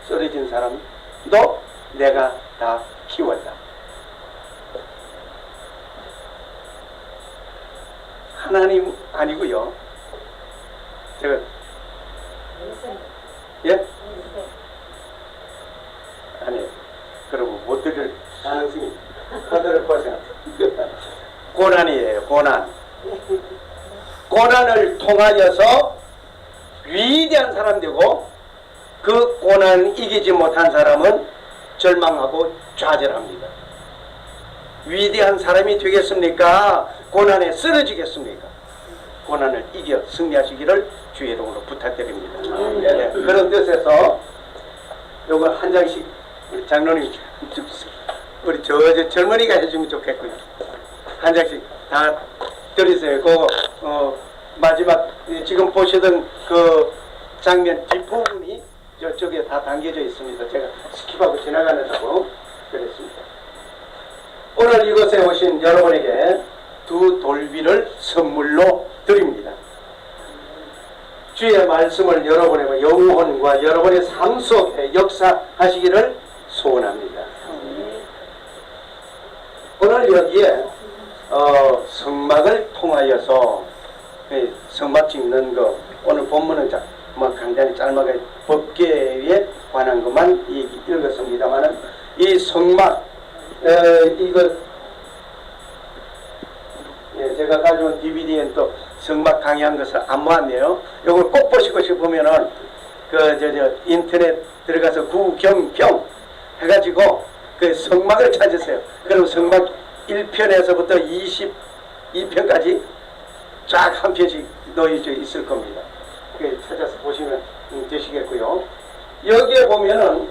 쓰러진 사람도 내가 다 키웠다. 하나님 아니고요. 제가 예? 아니, 그러고 못 들을 가능성이 더 들을 거라 생각합니다. 고난이에요. 고난. 고난을 통하여서 위대한 사람 되고, 그 고난을 이기지 못한 사람은 절망하고 좌절합니다. 위대한 사람이 되겠습니까? 고난에 쓰러지겠습니까? 고난을 이겨 승리하시기를 주의 이름으로 부탁드립니다. 네, 그런 뜻에서 요거 한 장씩 우리 장로님, 우리 저 젊은이가 해주면 좋겠고요. 한 장씩 다 드리세요. 그 마지막 지금 보시던 그 장면 뒷부분이 저쪽에 다 담겨져 있습니다. 제가 스킵하고 지나가느라고 그랬습니다. 오늘 이곳에 오신 여러분에게 두 돌비를 선물로 드립니다. 주의 말씀을 여러분의 영혼과 여러분의 삶 속에 역사하시기를 소원합니다. 오늘 여기에 성막을 통하여서 성막 찍는 거, 오늘 본문은 간단히 짤막하게 법계에 관한 것만 읽었습니다만은 이 성막 이거 제가 가져온 DVD엔 또 성막 강의한 것을 안 모았네요. 이걸 꼭 보시고 싶으면은 인터넷 들어가서 구경평 해가지고 그 성막을 찾으세요. 그럼 성막 1편에서부터 22편까지 쫙 한 편씩 놓여져 있을 겁니다. 찾아서 보시면 되시겠고요. 여기에 보면은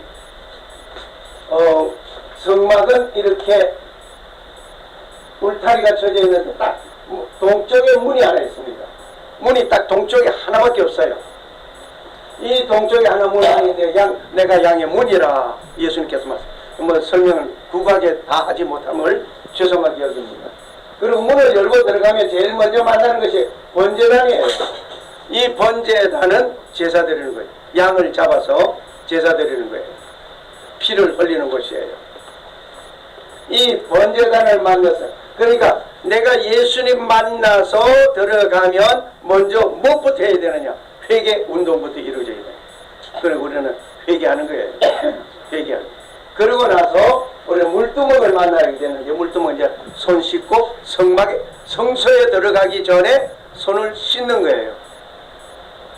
성막은 이렇게 울타리가 쳐져 있는데 딱 동쪽에 문이 하나 있습니다. 문이 딱 동쪽에 하나밖에 없어요. 이 동쪽에 하나 문이 있는데 내가 양의 문이라 예수님께서 설명을 국악에 다 하지 못함을 죄송하게 여깁니다. 그리고 문을 열고 들어가면 제일 먼저 만나는 것이 번제단이에요. 이 번제단은 제사 드리는 거예요. 양을 잡아서 제사 드리는 거예요. 피를 흘리는 곳이에요. 이 번제단을 만나서, 그러니까 내가 예수님 만나서 들어가면 먼저 무엇부터 해야 되느냐? 회개 운동부터 이루어져야 돼요. 그리고 우리는 회개하는 거예요. 회개하는. 그러고 나서 우리 물두멍을 만나게 되는데, 물두멍은 이제 손 씻고 성소에 들어가기 전에 손을 씻는 거예요.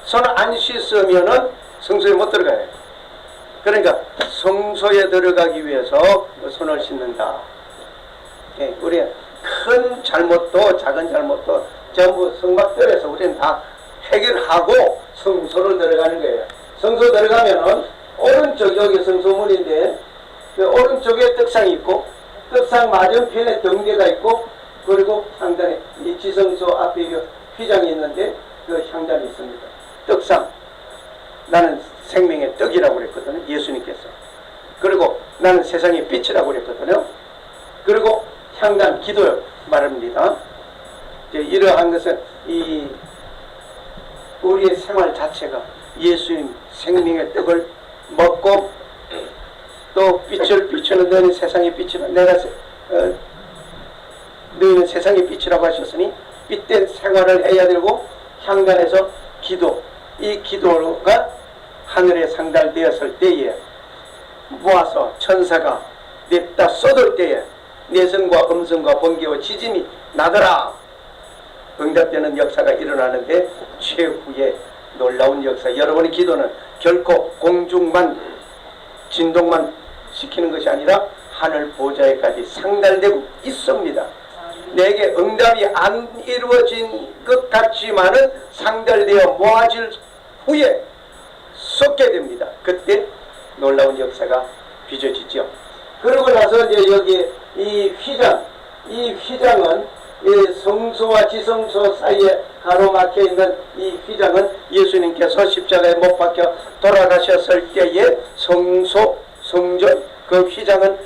손을 안 씻으면은 성소에 못 들어가요. 그러니까 성소에 들어가기 위해서 손을 씻는다. 우리 큰 잘못도 작은 잘못도 전부 성막들에서 우리는 다 해결하고 성소를 들어가는 거예요. 성소 들어가면은 오른쪽, 여기 성소문인데 그 오른쪽에 떡상이 있고, 떡상 맞은편에 등대가 있고, 그리고 상단에 이 지성소 앞에 휘장이 있는데 그 향단이 있습니다. 떡상, 나는 생명의 떡이라고 그랬거든요, 예수님께서. 그리고 나는 세상의 빛이라고 그랬거든요. 그리고 향단, 기도 말합니다. 이러한 것은 우리의 생활 자체가 예수님 생명의 떡을 먹고, 또 빛을 비추는 너는 세상의 빛이라, 내가 너희는 세상의 빛이라고 하셨으니 빛된 생활을 해야 되고, 향단에서 기도, 이 기도가 하늘에 상달되었을 때에 모아서 천사가 냅다 쏟을 때에 내성과 음성과 번개와 지진이 나더라. 응답되는 역사가 일어나는데, 최후의 놀라운 역사, 여러분의 기도는 결코 공중만 진동만 시키는 것이 아니라 하늘 보좌에까지 상달되고 있습니다. 내게 응답이 안 이루어진 것 같지만은 상달되어 모아질 후에 쏟게 됩니다. 그때 놀라운 역사가 빚어지죠. 그러고 나서 이제 여기 이 휘장은 이 성소와 지성소 사이에 가로막혀 있는 이 휘장은 예수님께서 십자가에 못 박혀 돌아가셨을 때의 성전, 그 휘장은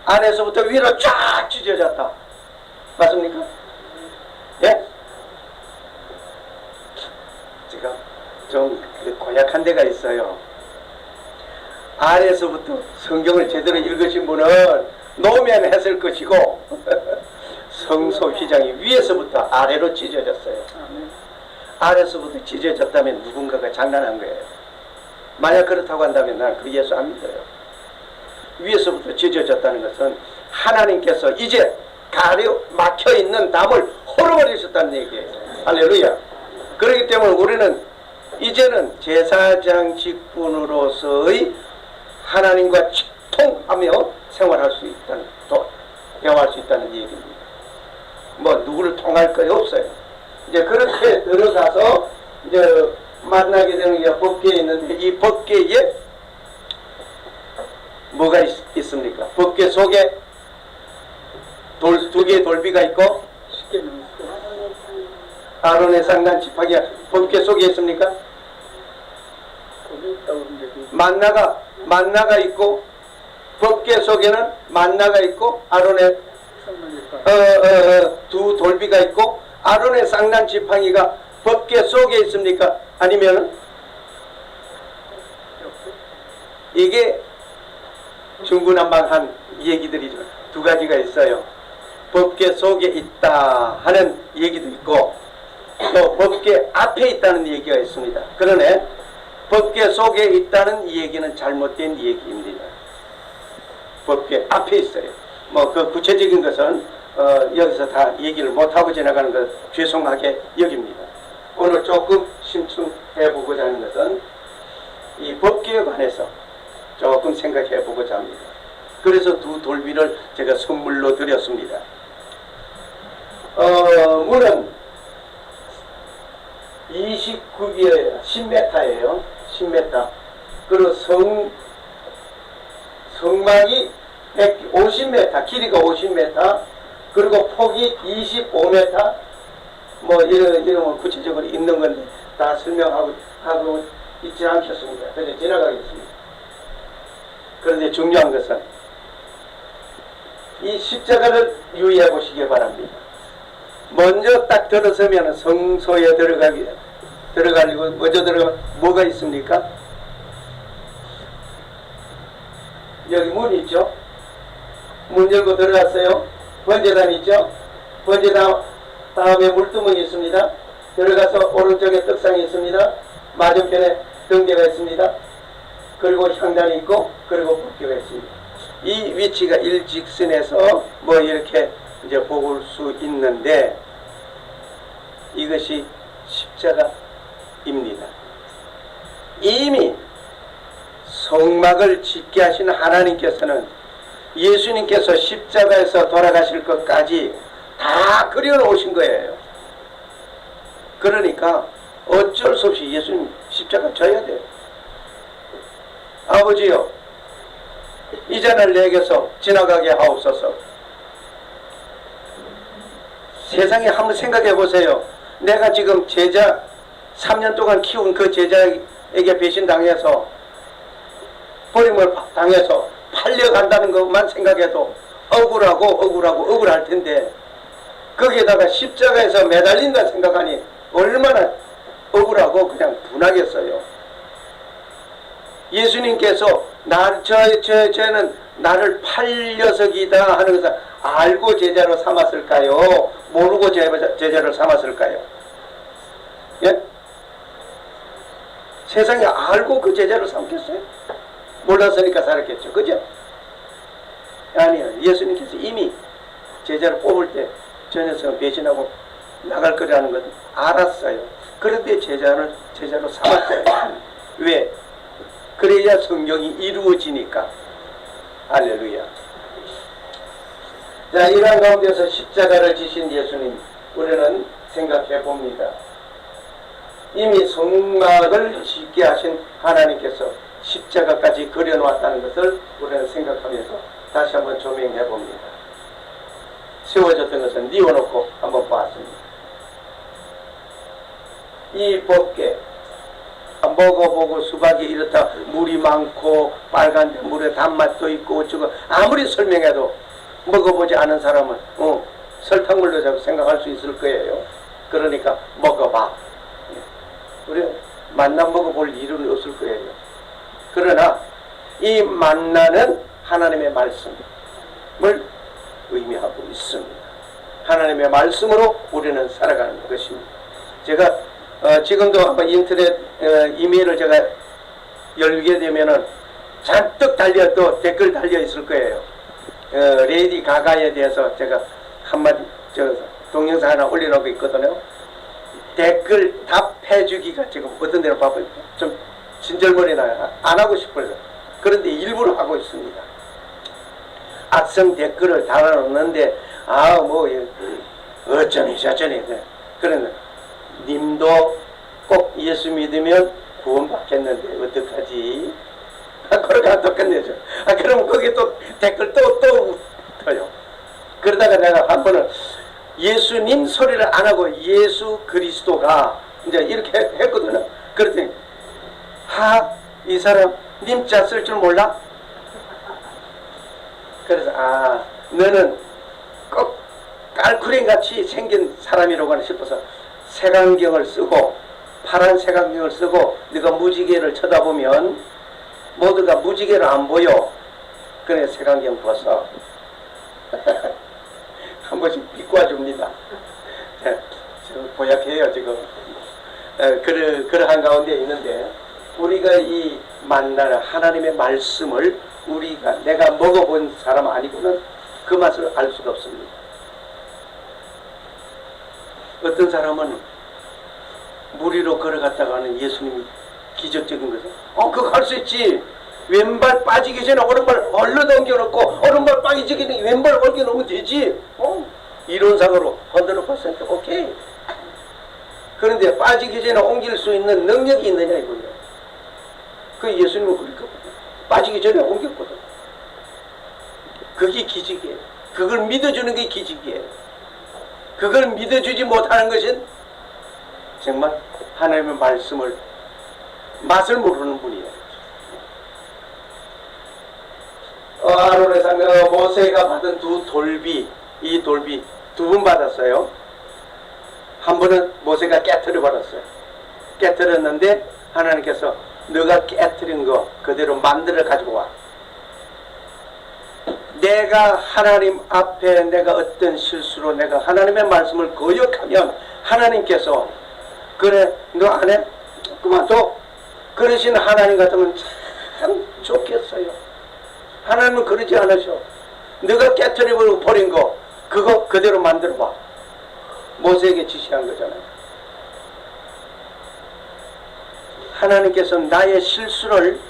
안에서부터 위로 쫙 찢어졌다. 맞습니까? 예? 제가 좀 고약한 데가 있어요. 아래에서부터 성경을 제대로 읽으신 분은 놓으면 했을 것이고 성소 휘장이 위에서부터 아래로 찢어졌어요. 아래에서부터 찢어졌다면 누군가가 장난한 거예요. 만약 그렇다고 한다면 난 그 예수 안 믿어요. 위에서부터 찢어졌다는 것은 하나님께서 이제 가려 막혀있는 담을 헐어버리셨다는 얘기예요. 할렐루야. 그렇기 때문에 우리는 이제는 제사장 직분으로서의 하나님과 직통하며 생활할 수 있다는, 또 대화할 수 있다는 얘기입니다. 뭐 누구를 통할 거 없어요. 이제 그렇게 들어가서 이제 만나게 되는 게 법궤에 있는데, 이 법궤에 뭐가 있습니까? 법궤 속에 두 개의 돌비가 있고 아론의 상단 지팡이가 법궤 속에 있습니까? 만나가 있고, 법궤 속에는 만나가 있고, 아론의 두 돌비가 있고, 아론의 쌍난 지팡이가 법궤 속에 있습니까? 아니면 이게 중구난방한 얘기들이 두 가지가 있어요. 법궤 속에 있다 하는 얘기도 있고, 또 법궤 앞에 있다는 얘기가 있습니다. 그러네, 법궤 속에 있다는 얘기는 잘못된 얘기입니다. 법궤 앞에 있어요. 뭐 그 구체적인 것은 여기서 다 얘기를 못하고 지나가는 것 죄송하게 여깁니다. 오늘 조금 심층해 보고자 하는 것은 이 법궤에 관해서 조금 생각해 보고자 합니다. 그래서 두 돌비를 제가 선물로 드렸습니다. 문은 29개 10m예요. 10m. 그리고 성막이 50m, 길이가 50m, 그리고 폭이 25m, 뭐 이런 구체적으로 있는 건데 다 설명하고 있지 않겠습니다. 그래서 지나가겠습니다. 그런데 중요한 것은 이 십자가를 유의해 보시기 바랍니다. 먼저 딱 들어서면 성소에 들어가려고 먼저 들어가면 뭐가 있습니까? 여기 문이 있죠? 문 열고 들어갔어요. 번제단 있죠? 번제단 다음에 물두멍이 있습니다. 들어가서 오른쪽에 떡상이 있습니다. 맞은편에 등대가 있습니다. 그리고 향단이 있고, 그리고 법궤가 있습니다. 이 위치가 일직선에서 뭐 이렇게 이제 볼 수 있는데, 이것이 십자가입니다. 이미 성막을 짓게 하신 하나님께서는 예수님께서 십자가에서 돌아가실 것까지 다 그려놓으신 거예요. 그러니까 어쩔 수 없이 예수님 십자가 져야 돼요. 아버지요, 이 잔을 내게서 지나가게 하옵소서. 세상에 한번 생각해 보세요. 내가 지금 제자 3년 동안 키운 그 제자에게 배신당해서 버림을 당해서 팔려간다는 것만 생각해도 억울할 텐데, 거기에다가 십자가에서 매달린다 생각하니 얼마나 억울하고 그냥 분하겠어요. 예수님께서 저는 나를 팔 녀석이다 하는 것을 알고 제자로 삼았을까요? 모르고 제자를 삼았을까요? 예? 세상에 알고 그 제자를 삼겠어요? 몰랐으니까 살았겠죠. 그죠? 아니요. 예수님께서 이미 제자를 뽑을 때 저 녀석은 배신하고 나갈 거라는 걸 알았어요. 그런데 제자로 삼았어요. 왜? 그래야 성경이 이루어지니까. 할렐루야. 자, 이러한 가운데서 십자가를 지신 예수님, 우리는 생각해 봅니다. 이미 성막을 짓게 하신 하나님께서 십자가까지 그려놓았다는 것을 우리는 생각하면서 다시 한번 조명해 봅니다. 세워졌던 것은 뉘어놓고 한번 보았습니다. 이 법궤 먹어보고 수박이 이렇다 물이 많고 빨간데 물에 단맛도 있고 어쩌고 아무리 설명해도 먹어보지 않은 사람은 설탕물로 자꾸 생각할 수 있을 거예요. 그러니까 먹어봐. 우리 만나 먹어볼 일은 없을 거예요. 그러나 이 만나는 하나님의 말씀을 의미하고 있습니다. 하나님의 말씀으로 우리는 살아가는 것입니다. 제가 지금도 한번 인터넷 이메일을 제가 열게 되면은 잔뜩 또 댓글 달려 있을 거예요. 레이디 가가에 대해서 제가 한마디 동영상 하나 올려놓고 있거든요. 댓글 답해주기가 지금 어떤 데는 바빠요. 좀 진절머리 나요. 안 하고 싶어요. 그런데 일부러 하고 있습니다. 악성 댓글을 달아놓는데 어쩌니 저쩌니. 그러면 님도 꼭 예수 믿으면 구원받겠는데 어떡하지? 그렇게 안 똑같네요. 그럼 거기 또 댓글 또 붙어요. 그러다가 내가 한 번은 예수님 소리를 안 하고 예수 그리스도가 이제 이렇게 했거든요. 그랬더니 이 사람 님자 쓸 줄 몰라? 그래서 너는 꼭 깔쿠린 같이 생긴 사람이라고 싶어서 색안경을 쓰고 파란 색안경을 쓰고 네가 무지개를 쳐다보면 모두가 무지개를 안 보여. 그래 색안경 벗어. 한 번씩 비꼬아줍니다. 보약해요 지금. 그러한 가운데 있는데 우리가 이 만나는 하나님의 말씀을 내가 먹어본 사람 아니고는 그 맛을 알 수가 없습니다. 어떤 사람은 물 위로 걸어갔다가는 예수님이 기적적인 거죠. 그거 할 수 있지. 왼발 빠지기 전에 오른발 얼른 옮겨놓고 오른발 빠지기 전에 왼발 옮겨놓으면 되지. 이론상으로 100% 오케이. 그런데 빠지기 전에 옮길 수 있는 능력이 있느냐 이거예요. 그 예수님은 그러니까 빠지기 전에 옮겼거든. 그게 기적이에요. 그걸 믿어주는 게 기적이에요. 그걸 믿어주지 못하는 것은 정말 하나님의 말씀을 맛을 모르는 분이에요. 아론의 상가 모세가 받은 두 돌비, 이 돌비 두 번 받았어요. 한 번은 모세가 깨트려 버렸어요. 깨트렸는데 하나님께서 너가 깨트린 거 그대로 만들어 가지고 와. 내가 하나님 앞에 내가 어떤 실수로 내가 하나님의 말씀을 거역하면 하나님께서 그래 너 안 해? 그만둬. 그러신 하나님 같으면 참 좋겠어요. 하나님은 그러지 않으셔. 너가 깨트려 버린 거 그거 그대로 만들어 봐. 모세에게 지시한 거잖아요. 하나님께서 나의 실수를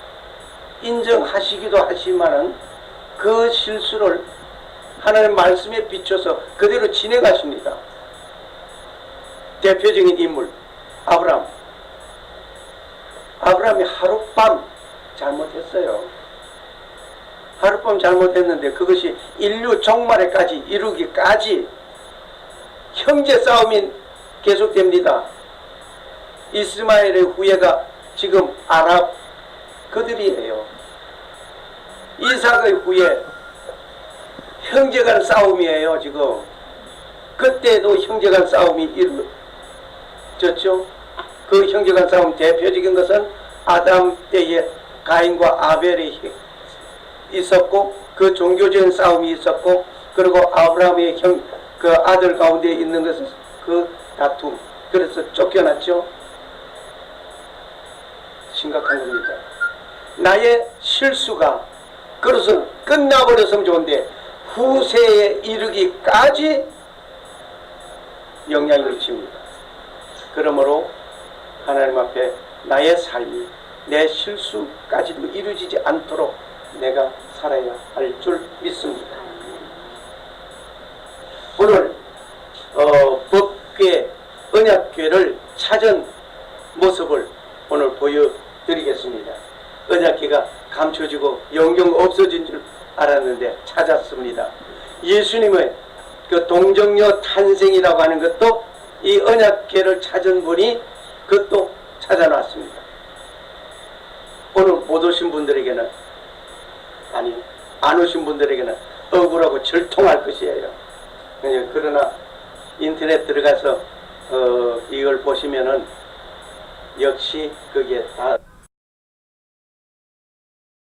인정하시기도 하시지만은 그 실수를 하나님 말씀에 비춰서 그대로 진행하십니다. 대표적인 인물 아브라함. 아브라함이 하룻밤 잘못했어요. 하룻밤 잘못했는데 그것이 인류 종말에까지 이루기까지 형제 싸움이 계속됩니다. 이스마엘의 후예가 지금 아랍 그들이에요. 이삭의 후예 형제간 싸움이에요. 지금 그때도 형제간 싸움이 이루어졌죠. 그 형제간 싸움 대표적인 것은 아담 때에 가인과 아벨이 있었고 그 종교적인 싸움이 있었고 그리고 아브라함의 그 아들 가운데 있는 것은 그 다툼. 그래서 쫓겨났죠. 심각한 겁니다. 나의 실수가 그래서 끝나버렸으면 좋은데 후세에 이르기까지 영향을 미칩니다. 그러므로 하나님 앞에 나의 삶이 내 실수까지도 이루어지지 않도록 내가 살아야 할 줄 믿습니다. 오늘 법궤 언약궤를 찾은 모습을 오늘 보여드리겠습니다. 언약궤가 감춰지고 영영 없어진 줄 알았는데 찾았습니다. 예수님의 그 동정녀 탄생이라고 하는 것도 이 언약궤를 찾은 분이 그것도 찾아놨습니다. 오늘 못 오신 분들에게는 아니 안 오신 분들에게는 억울하고 절통할 것이에요. 그러나 인터넷 들어가서 이걸 보시면은 역시 그게 다